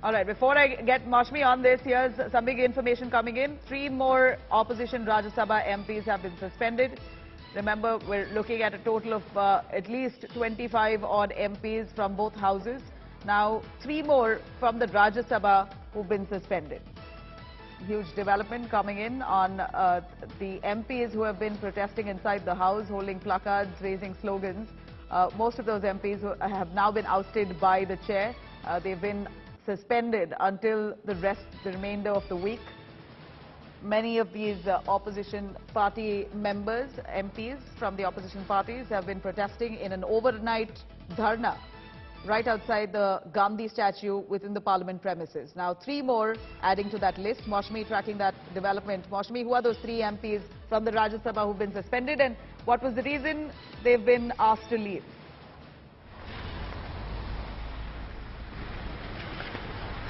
All right, before I get Mashmi on this, here's some big information coming in. 3 more opposition Rajya Sabha MPs have been suspended. Remember, we're looking at a total of at least 25 odd MPs from both houses. Now, 3 more from the Rajya Sabha who've been suspended. Huge development coming in on the MPs who have been protesting inside the House, holding placards, raising slogans. Most of those MPs have now been ousted by the chair. They've been suspended until the remainder of the week. Many of these opposition party members, MPs from the opposition parties, have been protesting in an overnight dharna right outside the Gandhi statue within the Parliament premises. Now, 3 more adding to that list. Mashmi tracking that development. Mashmi, who are those 3 MPs from the Rajya Sabha who've been suspended, and what was the reason they've been asked to leave?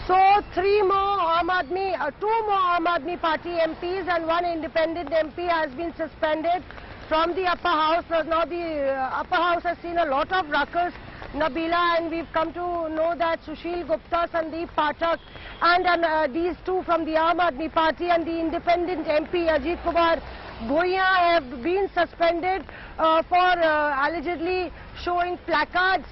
So, 2 more Aam Aadmi Party MPs and 1 independent MP has been suspended from the upper house. So now the upper house has seen a lot of ruckus, Nabila, and we've come to know that Sushil, Gupta, Sandeep, Pathak and these 2 from the Aam Aadmi Party and the independent MP Ajit Kumar have been suspended for allegedly showing placards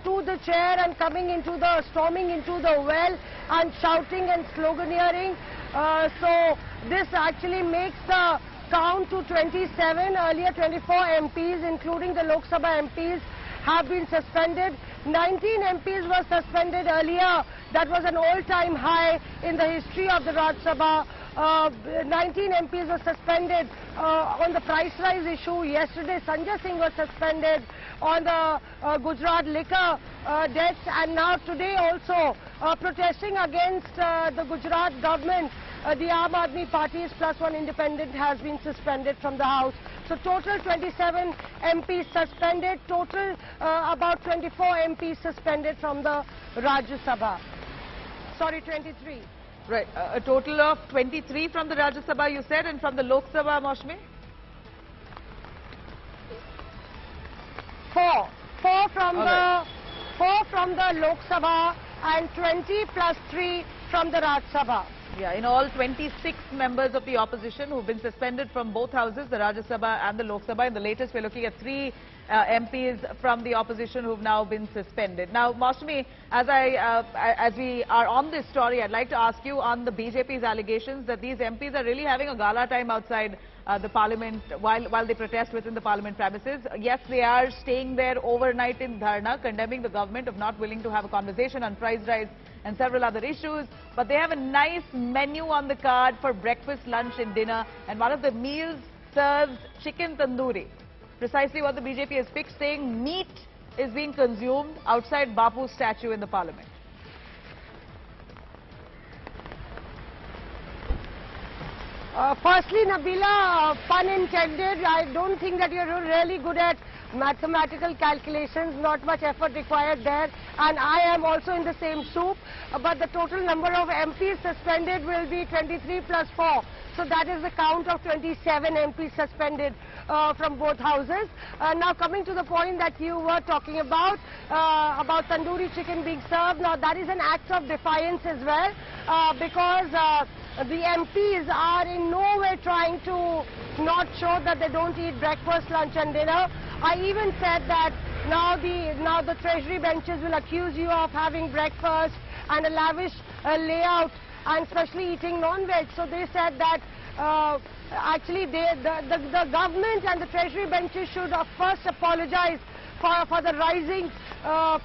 to the chair and storming into the well and shouting and sloganeering. So this actually makes the count to 27. Earlier 24 MPs, including the Lok Sabha MPs, have been suspended. 19 MPs were suspended earlier. That was an all-time high in the history of the Rajya Sabha. 19 MPs were suspended on the price rise issue. Yesterday, Sanjay Singh was suspended on the Gujarat liquor debts, and now today also protesting against the Gujarat government. The Aam Aadmi Parties plus 1 independent has been suspended from the House. So total 27 MPs suspended, total about 24 MPs suspended from the Rajya Sabha. Sorry, 23. Right, a total of 23 from the Rajya Sabha, you said, and from the Lok Sabha, Mashmi? 4 from the Lok Sabha and 20 plus 3 from the Rajya Sabha. Yeah, in all 26 members of the opposition who've been suspended from both houses, the Rajya Sabha and the Lok Sabha. In the latest, we're looking at 3 MPs from the opposition who've now been suspended. Now, Mashmi, as we are on this story, I'd like to ask you on the BJP's allegations that these MPs are really having a gala time outside the Parliament while they protest within the Parliament premises. Yes, they are staying there overnight in dharna, condemning the government of not willing to have a conversation on price rise and several other issues, but they have a nice menu on the card for breakfast, lunch and dinner, and one of the meals serves chicken tandoori. Precisely what the BJP has picked, saying meat is being consumed outside Bapu's statue in the Parliament. Firstly, Nabila, pun intended, I don't think that you're really good at mathematical calculations, not much effort required there, and I am also in the same soup, but the total number of MPs suspended will be 23 plus 4. So that is the count of 27 MPs suspended from both houses. Now coming to the point that you were talking about tandoori chicken being served, now that is an act of defiance as well, because the MPs are in no way trying to not show that they don't eat breakfast, lunch and dinner. I even said that now the treasury benches will accuse you of having breakfast and a lavish layout and especially eating non-veg. So they said that actually the government and the treasury benches should first apologize for the rising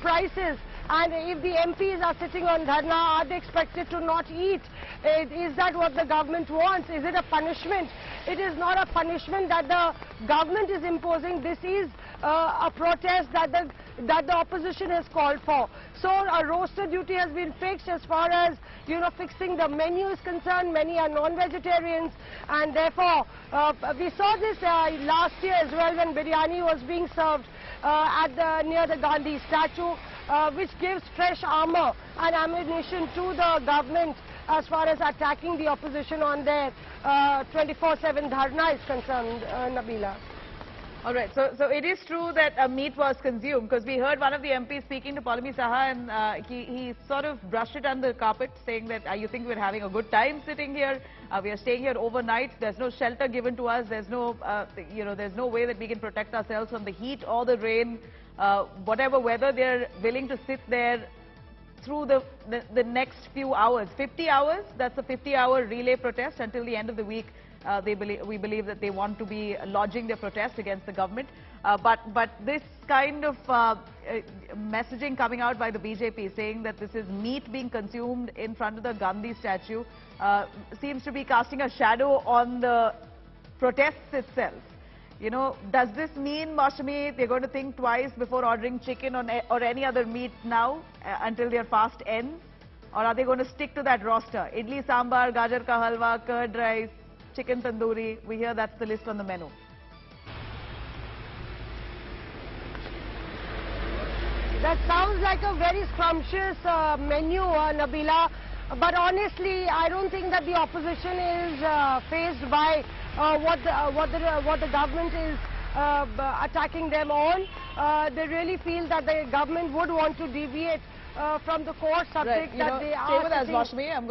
prices. And if the MPs are sitting on dharna, are they expected to not eat? Is that what the government wants? Is it a punishment? It is not a punishment that the government is imposing. This is a protest that the opposition has called for. So a roster duty has been fixed as far as, fixing the menu is concerned. Many are non-vegetarians, and therefore we saw this last year as well when biryani was being served near the Gandhi statue, which gives fresh armor and ammunition to the government as far as attacking the opposition on their 24/7 dharna is concerned, Nabila. All right, so it is true that meat was consumed, because we heard one of the MPs speaking to Paulami Saha, and he sort of brushed it under the carpet, saying that you think we're having a good time sitting here, we are staying here overnight, there's no shelter given to us, there's no, there's no way that we can protect ourselves from the heat or the rain, whatever weather, they're willing to sit there through the next few hours. 50 hours, that's a 50-hour relay protest until the end of the week. We believe that they want to be lodging their protest against the government. But this kind of messaging coming out by the BJP saying that this is meat being consumed in front of the Gandhi statue seems to be casting a shadow on the protests itself. You know, does this mean, Mashmi, they're going to think twice before ordering chicken or any other meat now until their fast ends? Or are they going to stick to that roster? Idli sambar, gajar ka halwa, curd rice, chicken tandoori, we hear that's the list on the menu. That sounds like a very scrumptious menu, Nabila. But honestly, I don't think that the opposition is faced by what the government is attacking them on. They really feel that the government would want to deviate from the core subject that they are. Stay with us, Mashmi.